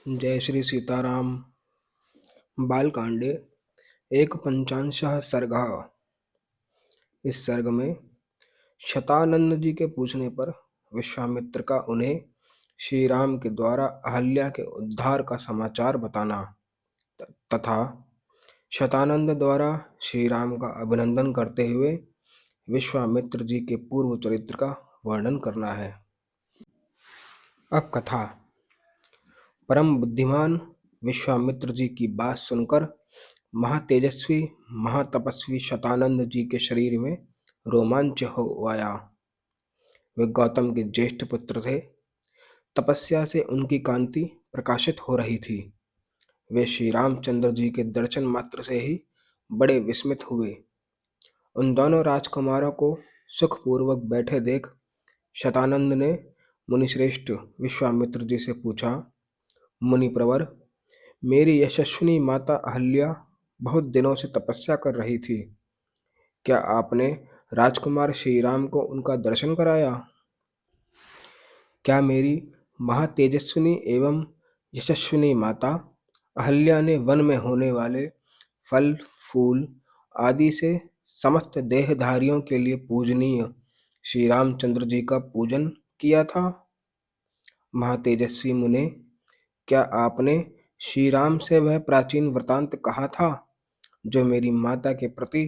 जय श्री सीताराम। बालकांडे एक पंचांशः सर्गः। इस सर्ग में शतानंद जी के पूछने पर विश्वामित्र का उन्हें श्री राम के द्वारा अहल्या के उद्धार का समाचार बताना तथा शतानंद द्वारा श्री राम का अभिनंदन करते हुए विश्वामित्र जी के पूर्व चरित्र का वर्णन करना है। अब कथा। परम बुद्धिमान विश्वामित्र जी की बात सुनकर महातेजस्वी महातपस्वी शतानंद जी के शरीर में रोमांच हो आया। वे गौतम के ज्येष्ठ पुत्र थे। तपस्या से उनकी कांति प्रकाशित हो रही थी। वे श्री रामचंद्र जी के दर्शन मात्र से ही बड़े विस्मित हुए। उन दोनों राजकुमारों को सुखपूर्वक बैठे देख शतानंद ने मुनिश्रेष्ठ विश्वामित्र जी से पूछा, मुनिप्रवर, मेरी यशस्विनी माता अहल्या बहुत दिनों से तपस्या कर रही थी। क्या आपने राजकुमार श्री राम को उनका दर्शन कराया? क्या मेरी महातेजस्विनी एवं यशस्विनी माता अहल्या ने वन में होने वाले फल फूल आदि से समस्त देहधारियों के लिए पूजनीय श्री रामचंद्र जी का पूजन किया था? महातेजस्वी मुने, क्या आपने श्री राम से वह प्राचीन वृतांत कहा था जो मेरी माता के प्रति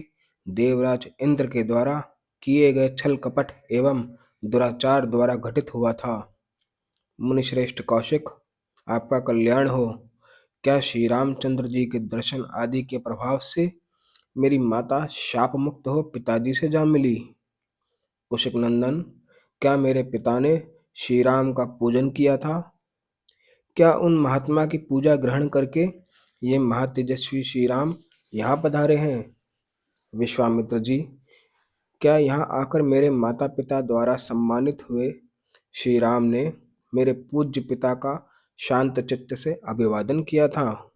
देवराज इंद्र के द्वारा किए गए छल कपट एवं दुराचार द्वारा घटित हुआ था? मुनिश्रेष्ठ कौशिक, आपका कल्याण हो। क्या श्री रामचंद्र जी के दर्शन आदि के प्रभाव से मेरी माता शाप मुक्त हो पिताजी से जा मिली? कुशिक नंदन, क्या मेरे पिता ने श्री राम का पूजन किया था? क्या उन महात्मा की पूजा ग्रहण करके ये महातेजस्वी श्री राम यहाँ पधारे हैं? विश्वामित्र जी, क्या यहाँ आकर मेरे माता पिता द्वारा सम्मानित हुए श्री राम ने मेरे पूज्य पिता का शांत चित्त से अभिवादन किया था?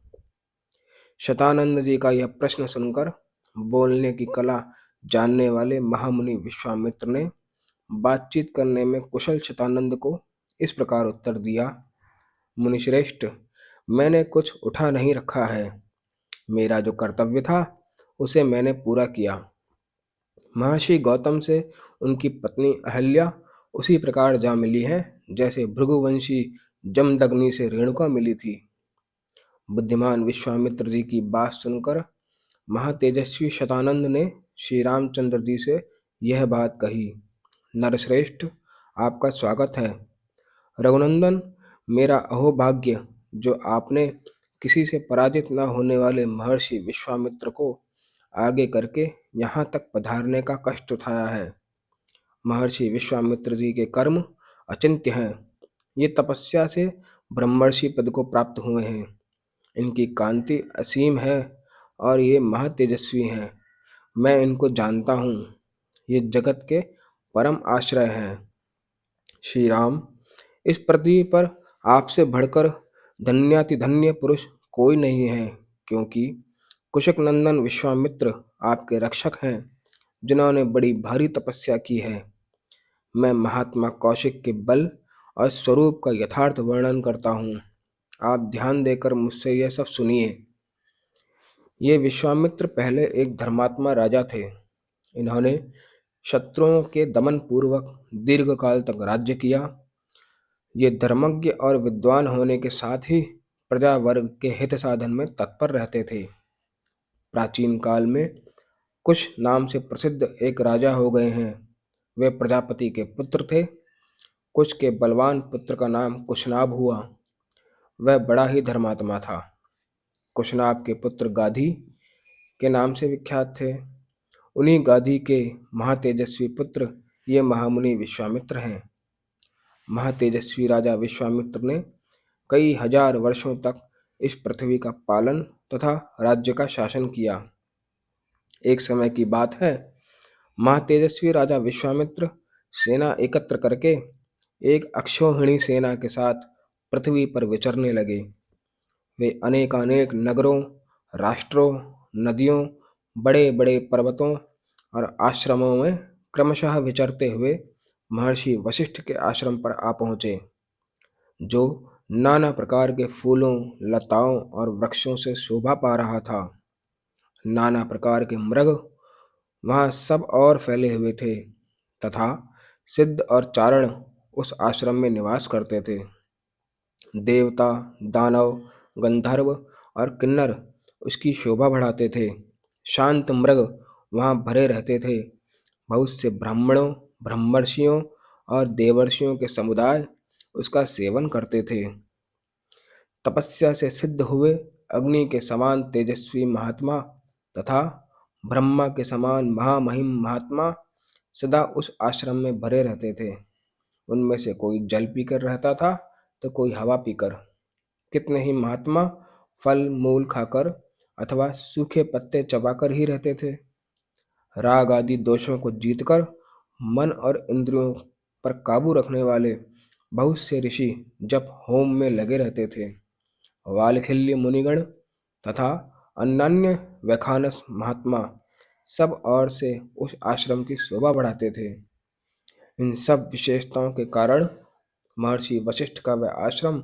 शतानंद जी का यह प्रश्न सुनकर बोलने की कला जानने वाले महामुनि विश्वामित्र ने बातचीत करने में कुशल शतानंद को इस प्रकार उत्तर दिया, मुनिश्रेष्ठ, मैंने कुछ उठा नहीं रखा है। मेरा जो कर्तव्य था उसे मैंने पूरा किया। महर्षि गौतम से उनकी पत्नी अहल्या उसी प्रकार जा मिली है जैसे भृगुवंशी जमदग्नि से रेणुका मिली थी। बुद्धिमान विश्वामित्र जी की बात सुनकर महातेजस्वी शतानंद ने श्री रामचंद्र जी से यह बात कही, नरश्रेष्ठ, आपका स्वागत है। रघुनंदन, मेरा अहोभाग्य जो आपने किसी से पराजित न होने वाले महर्षि विश्वामित्र को आगे करके यहाँ तक पधारने का कष्ट उठाया है। महर्षि विश्वामित्र जी के कर्म अचिंत्य हैं। ये तपस्या से ब्रह्मर्षि पद को प्राप्त हुए हैं। इनकी कांति असीम है और ये महातेजस्वी हैं। मैं इनको जानता हूँ। ये जगत के परम आश्रय हैं। श्री राम, इस पृथ्वी पर आपसे बढ़कर धन्यातिधन्य पुरुष कोई नहीं है, क्योंकि कुशक नंदन विश्वामित्र आपके रक्षक हैं, जिन्होंने बड़ी भारी तपस्या की है। मैं महात्मा कौशिक के बल और स्वरूप का यथार्थ वर्णन करता हूँ। आप ध्यान देकर मुझसे यह सब सुनिए। ये विश्वामित्र पहले एक धर्मात्मा राजा थे। इन्होंने शत्रुओं के दमन पूर्वक दीर्घ काल तक राज्य किया। ये धर्मज्ञ और विद्वान होने के साथ ही प्रजा वर्ग के हित साधन में तत्पर रहते थे। प्राचीन काल में कुश नाम से प्रसिद्ध एक राजा हो गए हैं। वे प्रजापति के पुत्र थे। कुश के बलवान पुत्र का नाम कुशनाभ हुआ। वह बड़ा ही धर्मात्मा था। कुशनाभ के पुत्र गाधी के नाम से विख्यात थे। उन्हीं गाधी के महातेजस्वी पुत्र ये महामुनि विश्वामित्र हैं। महातेजस्वी राजा विश्वामित्र ने कई हजार वर्षों तक इस पृथ्वी का पालन तथा राज्य का शासन किया। एक समय की बात है, महातेजस्वी राजा विश्वामित्र सेना एकत्र करके एक अक्षौहिणी सेना के साथ पृथ्वी पर विचरने लगे। वे अनेकानेक नगरों, राष्ट्रों, नदियों, बड़े बड़े पर्वतों और आश्रमों में क्रमशः विचरते हुए महर्षि वशिष्ठ के आश्रम पर आ पहुँचे, जो नाना प्रकार के फूलों, लताओं और वृक्षों से शोभा पा रहा था। नाना प्रकार के मृग वहां सब और फैले हुए थे तथा सिद्ध और चारण उस आश्रम में निवास करते थे। देवता, दानव, गंधर्व और किन्नर उसकी शोभा बढ़ाते थे। शांत मृग वहां भरे रहते थे। बहुत से ब्राह्मणों, ब्रह्मर्षियों और देवर्षियों के समुदाय उसका सेवन करते थे। तपस्या से सिद्ध हुए अग्नि के समान तेजस्वी महात्मा तथा ब्रह्मा के समान महामहिम महात्मा सदा उस आश्रम में भरे रहते थे। उनमें से कोई जल पीकर रहता था तो कोई हवा पीकर। कितने ही महात्मा फल मूल खाकर अथवा सूखे पत्ते चबाकर ही रहते थे। राग आदि दोषों को जीतकर मन और इंद्रियों पर काबू रखने वाले बहुत से ऋषि जब होम में लगे रहते थे। वालखिल्य मुनिगण तथा अन्यान्य वैखानस महात्मा सब ओर से उस आश्रम की शोभा बढ़ाते थे। इन सब विशेषताओं के कारण महर्षि वशिष्ठ का वह आश्रम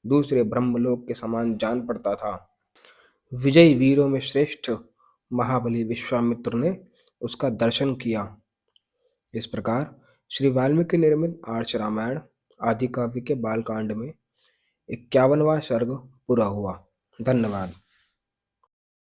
दूसरे ब्रह्मलोक के समान जान पड़ता था। विजयी वीरों में श्रेष्ठ महाबली विश्वामित्र ने उसका दर्शन किया। इस प्रकार श्री वाल्मीकि निर्मित आर्ष रामायण आदि काव्य के बालकांड में 51वां सर्ग पूरा हुआ। धन्यवाद।